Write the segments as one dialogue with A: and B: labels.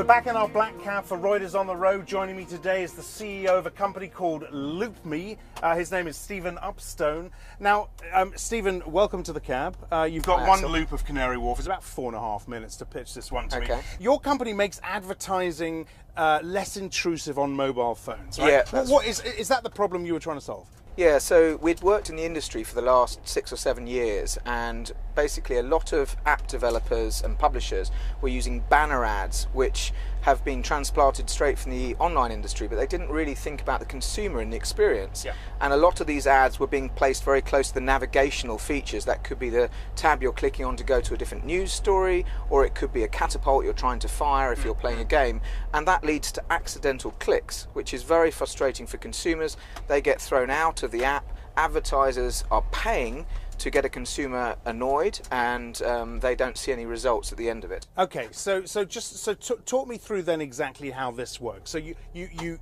A: back in our black cab for Reuters on the road. Joining me today is the CEO of a company called LoopMe. His name is Stephen Upstone. Now, Stephen, welcome to the cab. You've got one loop of Canary Wharf. It's about 4.5 minutes to pitch this one to me. Your company makes advertising less intrusive on mobile phones, right?
B: Yeah.
A: What is that the problem you were trying to solve?
B: Yeah, so we'd worked in the industry for the last 6 or 7 years, and basically a lot of app developers and publishers were using banner ads, which have been transplanted straight from the online industry, but they didn't really think about the consumer and the experience.
A: Yeah.
B: And a lot of these ads were being placed very close to the navigational features. That could be the tab you're clicking on to go to a different news story, or it could be a catapult you're trying to fire if you're playing a game, and that leads to accidental clicks, which is very frustrating for consumers. They get thrown out of the app. Advertisers are paying to get a consumer annoyed, and they don't see any results at the end of it.
A: Okay, so talk me through then exactly how this works. So you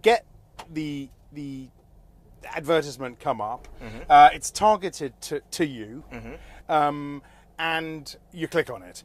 A: get the advertisement come up. It's targeted to you, and you click on it.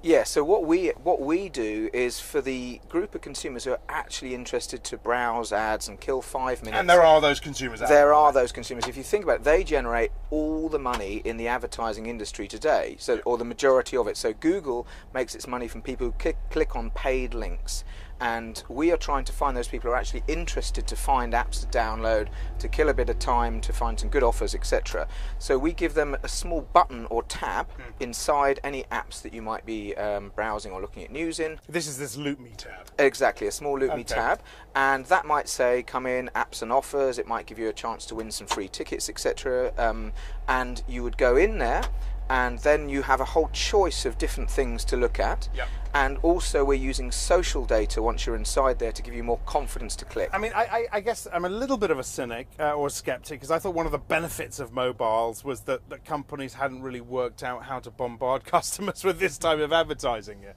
B: Yeah, so what we do is for the group of consumers who are actually interested to browse ads and kill 5 minutes.
A: And there are those consumers out there.
B: There are those consumers. If you think about it, they generate all the money in the advertising industry today, so or the majority of it. So Google makes its money from people who click on paid links. And we are trying to find those people who are actually interested to find apps to download, to kill a bit of time, to find some good offers, etc. So we give them a small button or tab inside any apps that you might be browsing or looking at news in.
A: This is this LoopMe tab.
B: Exactly, a small LoopMe tab, and that might say come in, apps and offers. It might give you a chance to win some free tickets, etc. And you would go in there, and then you have a whole choice of different things to look at.
A: Yep.
B: And also we're using social data once you're inside there to give you more confidence to click.
A: I mean, I guess I'm a little bit of a cynic or a skeptic, because I thought one of the benefits of mobiles was that companies hadn't really worked out how to bombard customers with this type of advertising yet.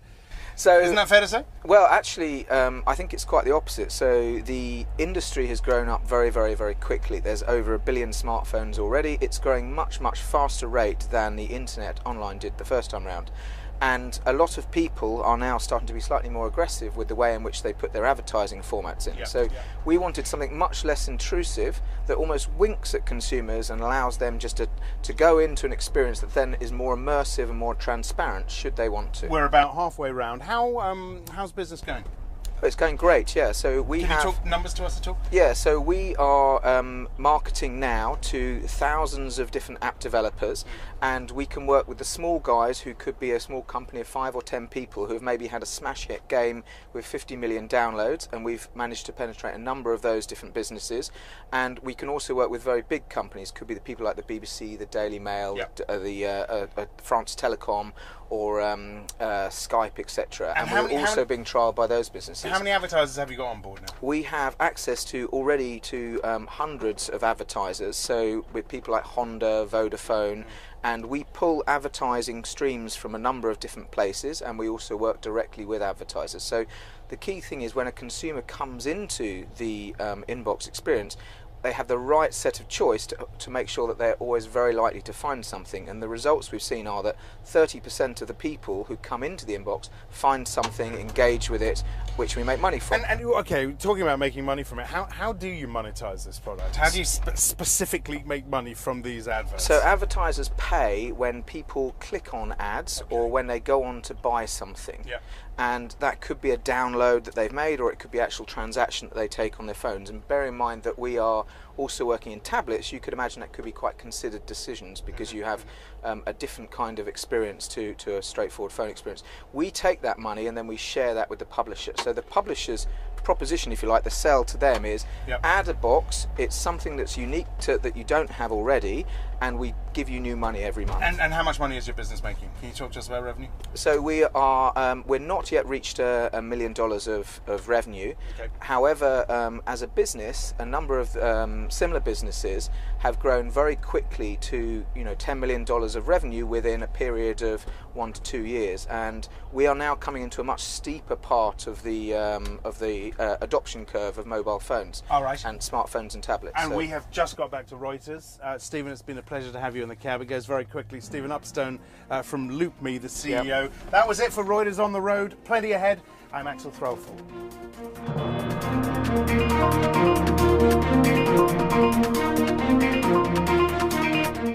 B: So,
A: isn't that fair to say?
B: Well, actually, I think it's quite the opposite. So the industry has grown up very, very, very quickly. There's over 1 billion smartphones already. It's growing much, much faster rate than the internet online did the first time round. And a lot of people are now starting to be slightly more aggressive with the way in which they put their advertising formats in. We wanted something much less intrusive that almost winks at consumers and allows them just to go into an experience that then is more immersive and more transparent should they want to.
A: We're about halfway round. How's business going?
B: It's going great, yeah. So
A: Can you talk numbers to us at all?
B: Yeah, so we are marketing now to thousands of different app developers, and we can work with the small guys who could be a small company of 5 or 10 people who have maybe had a smash hit game with 50 million downloads, and we've managed to penetrate a number of those different businesses. And we can also work with very big companies, could be the people like the BBC, the Daily Mail, the France Telecom, or Skype, etc. And we're also being trialled by those businesses.
A: How many advertisers have you got on board now?
B: We have access to already to hundreds of advertisers, so with people like Honda, Vodafone, and we pull advertising streams from a number of different places, and we also work directly with advertisers. So the key thing is when a consumer comes into the inbox experience, they have the right set of choice to make sure that they're always very likely to find something. And the results we've seen are that 30% of the people who come into the inbox find something, engage with it, which we make money from.
A: And okay, talking about making money from it, how do you monetize this product? How do you specifically make money from these adverts?
B: So advertisers pay when people click on ads or when they go on to buy something.
A: Yeah.
B: And that could be a download that they've made, or it could be actual transaction that they take on their phones. And bear in mind that we are also working in tablets. You could imagine that could be quite considered decisions, because you have a different kind of experience to a straightforward phone experience. We take that money and then we share that with the publisher. So the publisher's proposition, if you like, the sell to them is add a box. It's something that's unique that you don't have already, and we give you new money every month.
A: And how much money is your business making? Can you talk to us about revenue?
B: So we're not yet reached $1 million of revenue.
A: Okay.
B: However, as a business, a number of similar businesses have grown very quickly to $10 million of revenue within a period of 1 to 2 years, and we are now coming into a much steeper part of the adoption curve of mobile phones
A: All right.
B: and smartphones and tablets.
A: And we have just got back to Reuters. Stephen, it's been a pleasure to have you in the cab. It goes very quickly. Stephen Upstone from LoopMe, the CEO.
B: Yep.
A: That was it for Reuters on the Road. Plenty ahead. I'm Axel Threlfall.